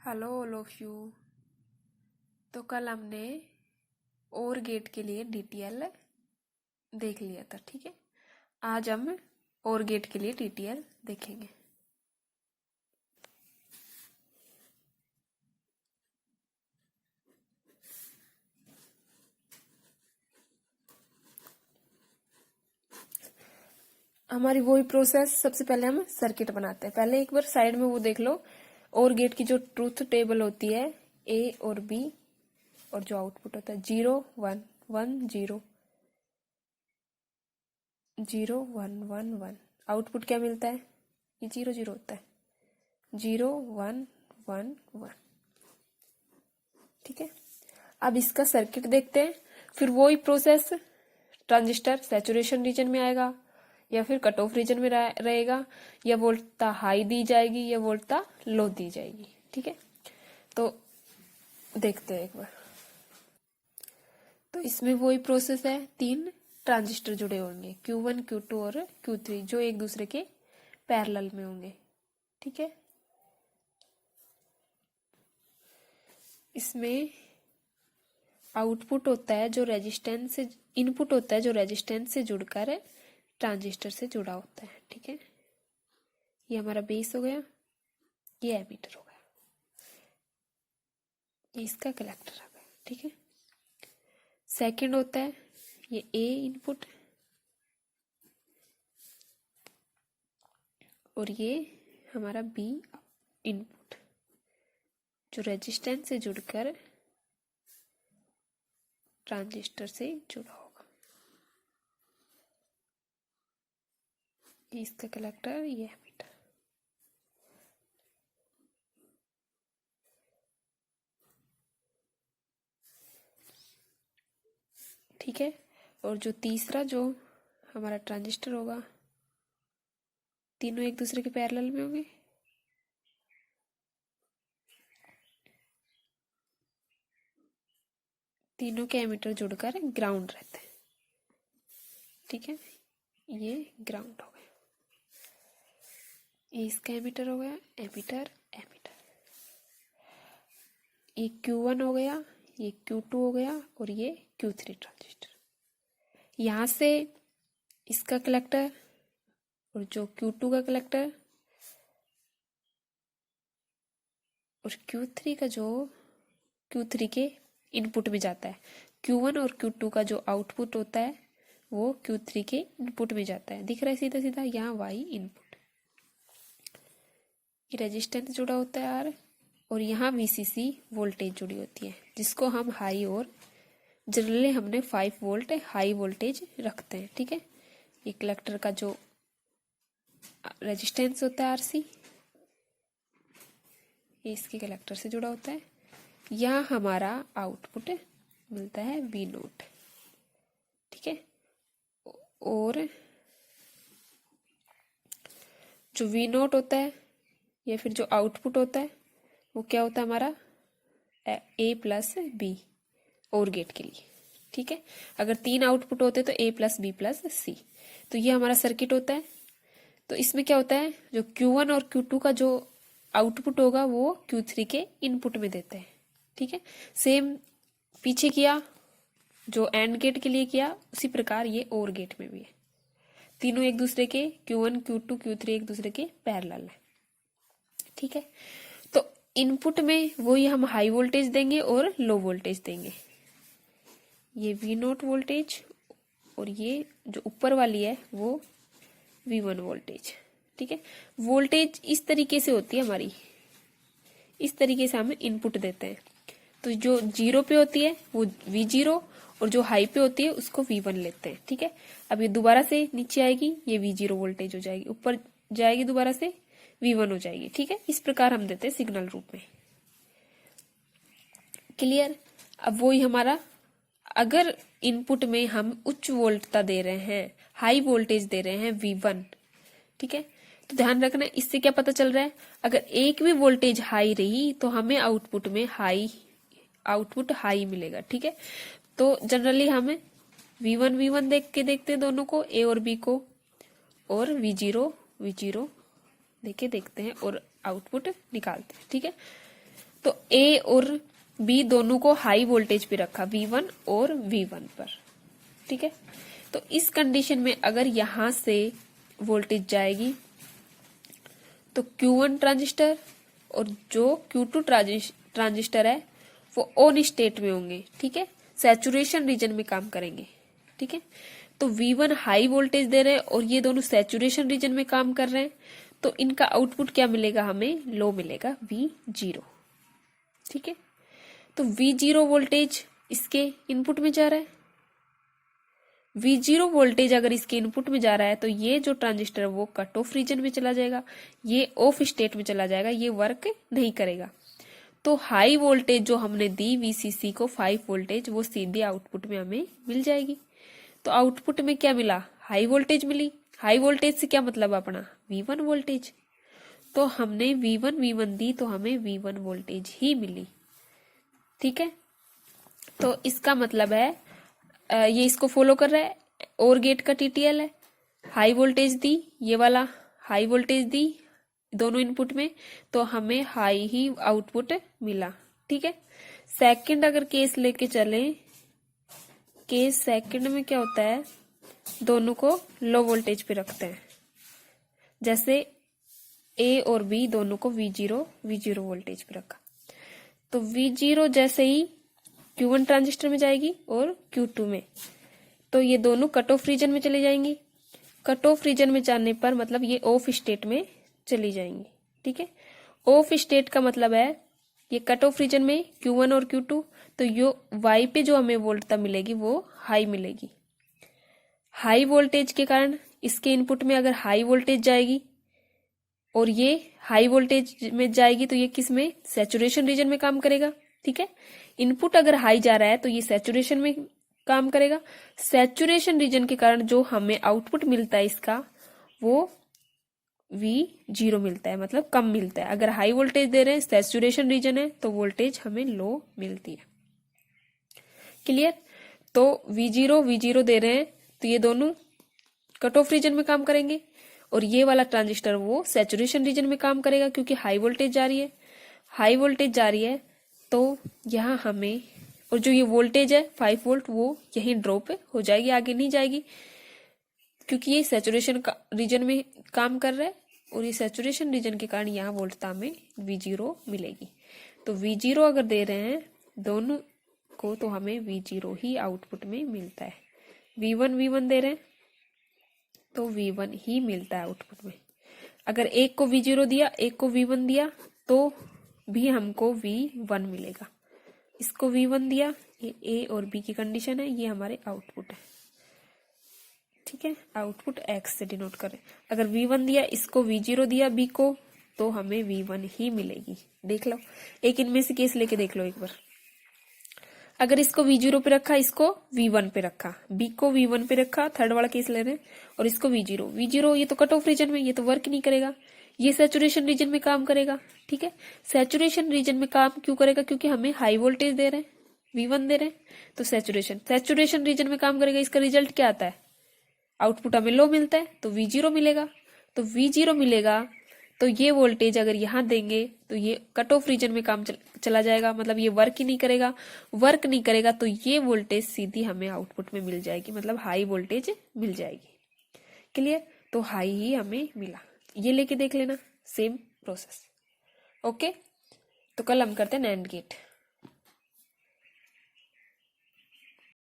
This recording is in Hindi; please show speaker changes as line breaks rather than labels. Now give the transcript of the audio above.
Hello all of you. तो कल हमने और गेट के लिए DTL देख लिया था, ठीक है। आज हम और गेट के लिए DTL देखेंगे। हमारी वही प्रोसेस, सबसे पहले हम सर्किट बनाते हैं। पहले एक बार साइड में वो देख लो, और गेट की जो ट्रूथ टेबल होती है A और B, और जो आउटपुट होता है 0 1 1 0 0 1 1 1। आउटपुट क्या मिलता है? ये 0 0 होता है, 0 1 1 1, ठीक है। अब इसका सर्किट देखते हैं। फिर वही प्रोसेस, ट्रांजिस्टर सैचुरेशन रीजन में आएगा या फिर कट ऑफ रीजन में रहेगा, या वोल्टता हाई दी जाएगी या वोल्टता लो दी जाएगी, ठीक है। तो देखते हैं एक बार। तो इसमें वही प्रोसेस है, 3 ट्रांजिस्टर जुड़े होंगे, Q1 Q2 और Q3, जो एक दूसरे के पैरेलल में होंगे, ठीक है। इसमें आउटपुट होता है जो रेजिस्टेंस से, इनपुट होता है जो रेजिस्टेंस से जुड़कर ट्रांजिस्टर से जुड़ा होता है, ठीक है। ये हमारा बेस हो गया, ये एमीटर हो गया, ये इसका कलेक्टर आ गया, ठीक है। सेकंड होता है ये A इनपुट और ये हमारा B इनपुट, जो रेजिस्टेंस से जुड़कर ट्रांजिस्टर से जुड़ा होगा। ये इसका कलेक्टर, ये एमीटर, ठीक है। और जो तीसरा जो हमारा ट्रांजिस्टर होगा, तीनों एक दूसरे के पैरेलल में होंगे, तीनों के एमीटर जुड़कर ग्राउंड रहते हैं, ठीक है। ये ग्राउंड हो गया, ये इसका एमीटर हो गया, एमीटर एमीटर। ये Q1 हो गया, ये Q2 हो गया और ये Q3 ट्रांजिस्टर। यहां से इसका कलेक्टर और जो Q2 का कलेक्टर और Q3 का जो Q3 के इनपुट में जाता है। Q1 और Q2 का जो आउटपुट होता है वो Q3 के इनपुट में जाता है। दिख रहा है सीधा सीधा, यहाँ Y इनपुट, ये रेजिस्टेंस जुड़ा होता है R, और यहाँ VCC वोल्टेज जुड़ी होती है, जिसको हम हाई, और जनरली हमने 5 वोल्ट हाई वोल्टेज रखते हैं, ठीक है। ये कलेक्टर का जो रेजिस्टेंस होता है RC, ये इसके कलेक्टर से जुड़ा होता है। यहाँ हमारा आउटपुट मिलता है V0, ठीक है। और जो V0 होता है या फिर जो आउटपुट होता है वो क्या होता है हमारा A प्लस B और गेट के लिए, ठीक है। अगर 3 आउटपुट होते तो A plus B plus C। तो ये हमारा सर्किट होता है। तो इसमें क्या होता है, जो Q1 और Q2 का जो आउटपुट होगा वो Q3 के इनपुट में देते हैं, ठीक है। सेम पीछे किया, जो एंड गेट के लिए किया, उसी प्रकार ये और गेट में भी है। तीनों एक दूसरे के Q1 Q2 Q3 एक दूसरे के पैरेलल है, ठीक है। तो इनपुट में वही हम हाई वोल्टेज देंगे और लो वोल्टेज देंगे। ये V0 वोल्टेज और ये जो ऊपर वाली है वो V1 वोल्टेज, ठीक है। वोल्टेज इस तरीके से होती है हमारी, इस तरीके से हम इनपुट देते हैं। तो जो 0 पे होती है वो V0 और जो हाई पे होती है उसको V1 लेते हैं, ठीक है। अब ये दोबारा से नीचे आएगी, ये V0 वोल्टेज हो जाएगी, ऊपर जाएगी दोबारा से V1 हो जाएगी, ठीक है। इस प्रकार हम देते हैं सिग्नल रूप में, क्लियर। अब वही हमारा, अगर इनपुट में हम उच्च वोल्टता दे रहे हैं, हाई वोल्टेज दे रहे हैं V1, ठीक है, तो ध्यान रखना इससे क्या पता चल रहा है, अगर एक भी वोल्टेज हाई रही तो हमें आउटपुट में आउटपुट हाई मिलेगा, ठीक है। तो जनरली हमें V1 देख के देखते हैं दोनों को, A और B को, और V0 देख के देखते हैं और आउटपुट निकालते हैं, ठीक है। तो ए और बी दोनों को हाई वोल्टेज पे रखा, V1 और V1 पर, ठीक है। तो इस कंडीशन में अगर यहां से वोल्टेज जाएगी तो Q1 ट्रांजिस्टर और जो Q2 ट्रांजिस्टर है वो ऑन स्टेट में होंगे, ठीक है, सैचुरेशन रीजन में काम करेंगे, ठीक है। तो V1 हाई वोल्टेज दे रहे हैं और ये दोनों सैचुरेशन रीजन में काम कर रहे हैं, तो इनका आउटपुट क्या मिलेगा, हमें लो मिलेगा, V0, ठीक है। तो V0 वोल्टेज इसके इनपुट में जा रहा है, V0 वोल्टेज अगर इसके इनपुट में जा रहा है तो ये जो ट्रांजिस्टर है वो कट ऑफ रीजन में चला जाएगा, ये ऑफ स्टेट में चला जाएगा, ये वर्क नहीं करेगा। तो हाई वोल्टेज जो हमने दी VCC को 5 वोल्टेज, वो सीधे आउटपुट में हमें मिल जाएगी। तो आउटपुट में क्या मिला, हाई वोल्टेज मिली। हाई वोल्टेज से क्या मतलब अपना, V1 वोल्टेज। तो हमने V1 दी तो हमें V1 वोल्टेज ही मिली, ठीक है। तो इसका मतलब है ये इसको फॉलो कर रहा है, और गेट का TTL है, हाई वोल्टेज दी, ये वाला हाई वोल्टेज दी दोनों इनपुट में, तो हमें हाई ही आउटपुट मिला, ठीक है। सेकंड अगर केस लेके चले, केस सेकंड में क्या होता है, दोनों को लो वोल्टेज पे रखते हैं, जैसे ए और बी दोनों को V0 वोल्टेज पे रखा, तो V0 जैसे ही Q1 ट्रांजिस्टर में जाएगी और Q2 में, तो ये दोनों कट ऑफ रीजन में चले जाएंगी। कट ऑफ रीजन में जाने पर मतलब ये ऑफ स्टेट में चली जाएंगी, ठीक है। ऑफ स्टेट का मतलब है ये कट ऑफ रीजन में Q1 और Q2, तो यो Y पे जो हमें वोल्टता मिलेगी वो हाई मिलेगी। हाई वोल्टेज के कारण इसके इनपुट में अगर हाई वोल्टेज जाएगी और ये हाई वोल्टेज में जाएगी तो ये किस में, सैचुरेशन रीजन में काम करेगा, ठीक है। इनपुट अगर हाई जा रहा है तो ये सैचुरेशन में काम करेगा। सैचुरेशन रीजन के कारण जो हमें आउटपुट मिलता है इसका वो V0 मिलता है, मतलब कम मिलता है। अगर हाई वोल्टेज दे रहे हैं, सैचुरेशन रीजन है, तो वोल्टेज हमें लो मिलती है। क्लियर। तो V0 दे रहे हैं तो ये दोनों कट ऑफ रीजन में काम करेंगे और ये वाला ट्रांजिस्टर वो सैचुरेशन रीजन में काम करेगा, क्योंकि हाई वोल्टेज जा रही है। हाई वोल्टेज जा रही है तो यहाँ हमें, और जो ये वोल्टेज है 5 वोल्ट वो यहीं ड्रॉप हो जाएगी, आगे नहीं जाएगी, क्योंकि ये सैचुरेशन रीजन में काम कर रहा है और ये सैचुरेशन रीजन के कारण यहाँ वोल्टता हमें V0 मिलेगी। तो V0 अगर दे रहे हैं दोनों को तो हमें V0 ही आउटपुट में मिलता है। V1 दे रहे हैं तो V1 ही मिलता है आउटपुट में। अगर एक को V0 दिया, एक को V1 दिया तो भी हमको V1 मिलेगा। इसको V1 दिया, ये A और B की कंडीशन है, ये हमारे आउटपुट है, ठीक है। आउटपुट X से डिनोट करें। अगर V1 दिया, इसको V0 दिया B को, तो हमें V1 ही मिलेगी। देख लो, एक इनमें से केस लेके देख लो एक बार। अगर इसको V0 पे रखा, इसको V1 पे रखा, B को V1 पे रखा, थर्ड वाला केस ले रहे हैं, और इसको V0 ये तो कट ऑफ रीजन में, ये तो वर्क नहीं करेगा, ये सैचुरेशन रीजन में काम करेगा, ठीक है। सैचुरेशन रीजन में काम क्यों करेगा, क्योंकि हमें हाई वोल्टेज दे रहे हैं, V1 दे रहे हैं, तो सैचुरेशन रीजन में काम करेगा। इसका रिजल्ट क्या आता है, आउटपुट हमें लो मिलता है, तो V0 मिलेगा। तो V0 मिलेगा तो ये वोल्टेज अगर यहाँ देंगे तो ये कट ऑफ रीजन में काम चला जाएगा, मतलब ये वर्क ही नहीं करेगा। वर्क नहीं करेगा तो ये वोल्टेज सीधी हमें आउटपुट में मिल जाएगी, मतलब हाई वोल्टेज मिल जाएगी। क्लियर। तो हाई ही हमें मिला, ये लेके देख लेना, सेम प्रोसेस। ओके, तो कल हम करते हैं नैंड गेट।